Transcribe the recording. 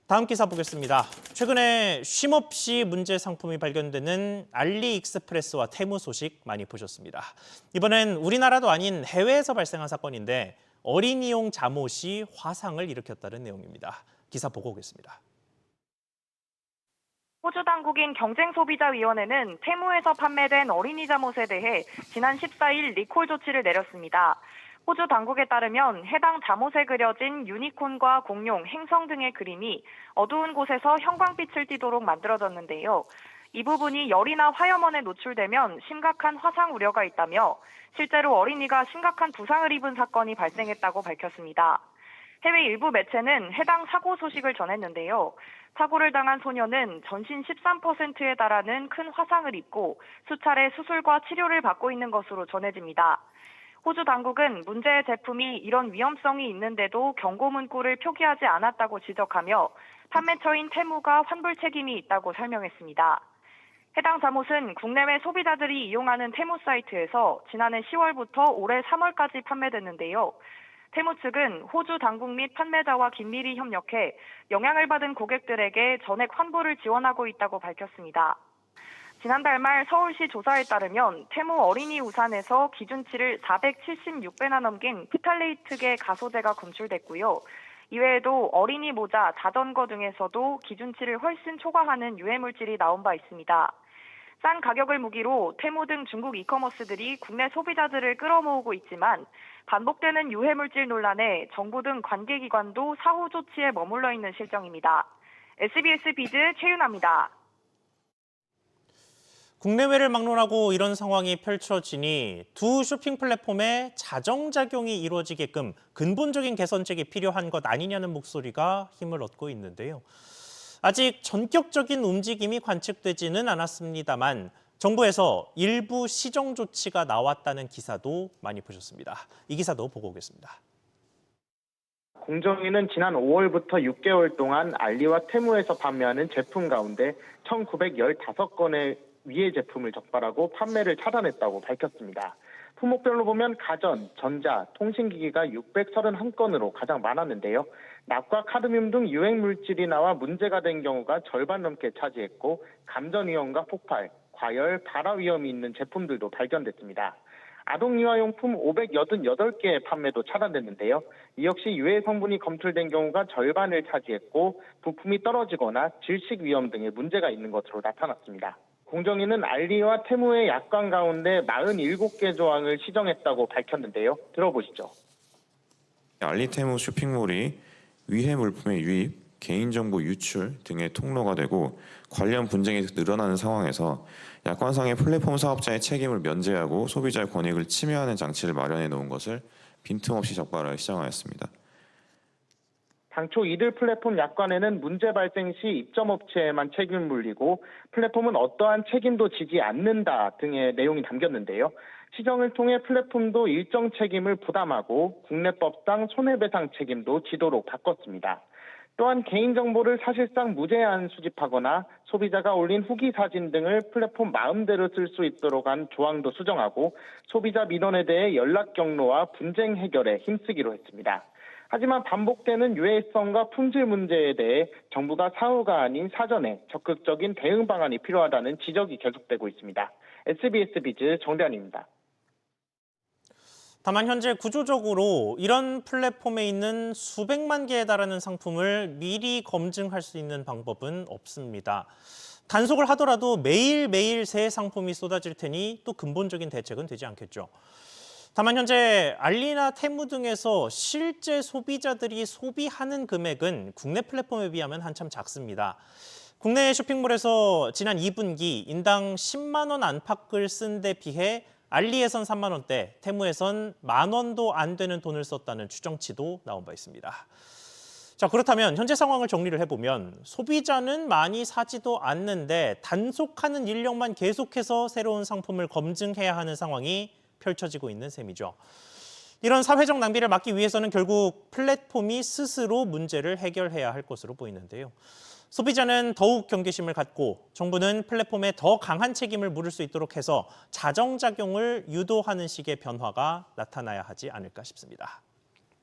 다음 기사 보겠습니다. 최근에 쉼없이 문제 상품이 발견되는 알리익스프레스와 테무 소식 많이 보셨습니다. 이번엔 우리나라도 아닌 해외에서 발생한 사건인데 어린이용 잠옷이 화상을 일으켰다는 내용입니다. 기사 보고 오겠습니다. 호주 당국인 경쟁소비자위원회는 테무에서 판매된 어린이 잠옷에 대해 지난 14일 리콜 조치를 내렸습니다. 호주 당국에 따르면 해당 잠옷에 그려진 유니콘과 공룡, 행성 등의 그림이 어두운 곳에서 형광빛을 띠도록 만들어졌는데요. 이 부분이 열이나 화염원에 노출되면 심각한 화상 우려가 있다며 실제로 어린이가 심각한 부상을 입은 사건이 발생했다고 밝혔습니다. 해외 일부 매체는 해당 사고 소식을 전했는데요. 사고를 당한 소녀는 전신 13%에 달하는 큰 화상을 입고 수차례 수술과 치료를 받고 있는 것으로 전해집니다. 호주 당국은 문제의 제품이 이런 위험성이 있는데도 경고 문구를 표기하지 않았다고 지적하며 판매처인 테무가 환불 책임이 있다고 설명했습니다. 해당 잠옷은 국내외 소비자들이 이용하는 테무 사이트에서 지난해 10월부터 올해 3월까지 판매됐는데요. 테무 측은 호주 당국 및 판매자와 긴밀히 협력해 영향을 받은 고객들에게 전액 환불을 지원하고 있다고 밝혔습니다. 지난달 말 서울시 조사에 따르면 테무 어린이 우산에서 기준치를 476배나 넘긴 피탈레이트계 가소제가 검출됐고요. 이외에도 어린이 모자, 자전거 등에서도 기준치를 훨씬 초과하는 유해물질이 나온 바 있습니다. 싼 가격을 무기로 테무 등 중국 이커머스들이 국내 소비자들을 끌어모으고 있지만 반복되는 유해물질 논란에 정부 등 관계기관도 사후 조치에 머물러 있는 실정입니다. SBS 비즈 최윤아입니다. 국내외를 막론하고 이런 상황이 펼쳐지니 두 쇼핑 플랫폼의 자정작용이 이루어지게끔 근본적인 개선책이 필요한 것 아니냐는 목소리가 힘을 얻고 있는데요. 아직 전격적인 움직임이 관측되지는 않았습니다만 정부에서 일부 시정 조치가 나왔다는 기사도 많이 보셨습니다. 이 기사도 보고 오겠습니다. 공정위는 지난 5월부터 6개월 동안 알리와 테무에서 판매하는 제품 가운데 1,915건의 위해 제품을 적발하고 판매를 차단했다고 밝혔습니다. 품목별로 보면 가전, 전자, 통신기기가 631건으로 가장 많았는데요. 납과 카드뮴 등 유해물질이 나와 문제가 된 경우가 절반 넘게 차지했고 감전위험과 폭발, 과열, 발화 위험이 있는 제품들도 발견됐습니다. 아동유아용품 588개의 판매도 차단됐는데요. 이 역시 유해 성분이 검출된 경우가 절반을 차지했고 부품이 떨어지거나 질식 위험 등의 문제가 있는 것으로 나타났습니다. 공정위는 알리와 테무의 약관 가운데 47개 조항을 시정했다고 밝혔는데요. 들어보시죠. 알리 테무 쇼핑몰이 위해 물품의 유입, 개인정보 유출 등의 통로가 되고 관련 분쟁이 늘어나는 상황에서 약관상의 플랫폼 사업자의 책임을 면제하고 소비자의 권익을 침해하는 장치를 마련해 놓은 것을 빈틈없이 적발하여 시정하였습니다. 당초 이들 플랫폼 약관에는 문제 발생 시 입점업체에만 책임을 물리고 플랫폼은 어떠한 책임도 지지 않는다 등의 내용이 담겼는데요. 시정을 통해 플랫폼도 일정 책임을 부담하고 국내법상 손해배상 책임도 지도록 바꿨습니다. 또한 개인정보를 사실상 무제한 수집하거나 소비자가 올린 후기 사진 등을 플랫폼 마음대로 쓸 수 있도록 한 조항도 수정하고 소비자 민원에 대해 연락 경로와 분쟁 해결에 힘쓰기로 했습니다. 하지만 반복되는 유해성과 품질 문제에 대해 정부가 사후가 아닌 사전에 적극적인 대응 방안이 필요하다는 지적이 계속되고 있습니다. SBS 비즈 정대한입니다. 다만 현재 구조적으로 이런 플랫폼에 있는 수백만 개에 달하는 상품을 미리 검증할 수 있는 방법은 없습니다. 단속을 하더라도 매일매일 새 상품이 쏟아질 테니 또 근본적인 대책은 되지 않겠죠. 다만 현재 알리나 테무 등에서 실제 소비자들이 소비하는 금액은 국내 플랫폼에 비하면 한참 작습니다. 국내 쇼핑몰에서 지난 2분기 인당 10만 원 안팎을 쓴 데 비해 알리에선 3만 원대, 테무에선 10,000원도 안 되는 돈을 썼다는 추정치도 나온 바 있습니다. 자, 그렇다면 현재 상황을 정리를 해보면 소비자는 많이 사지도 않는데 단속하는 인력만 계속해서 새로운 상품을 검증해야 하는 상황이 펼쳐지고 있는 셈이죠. 이런 사회적 낭비를 막기 위해서는 결국 플랫폼이 스스로 문제를 해결해야 할 것으로 보이는데요. 소비자는 더욱 경계심을 갖고 정부는 플랫폼에 더 강한 책임을 물을 수 있도록 해서 자정작용을 유도하는 식의 변화가 나타나야 하지 않을까 싶습니다.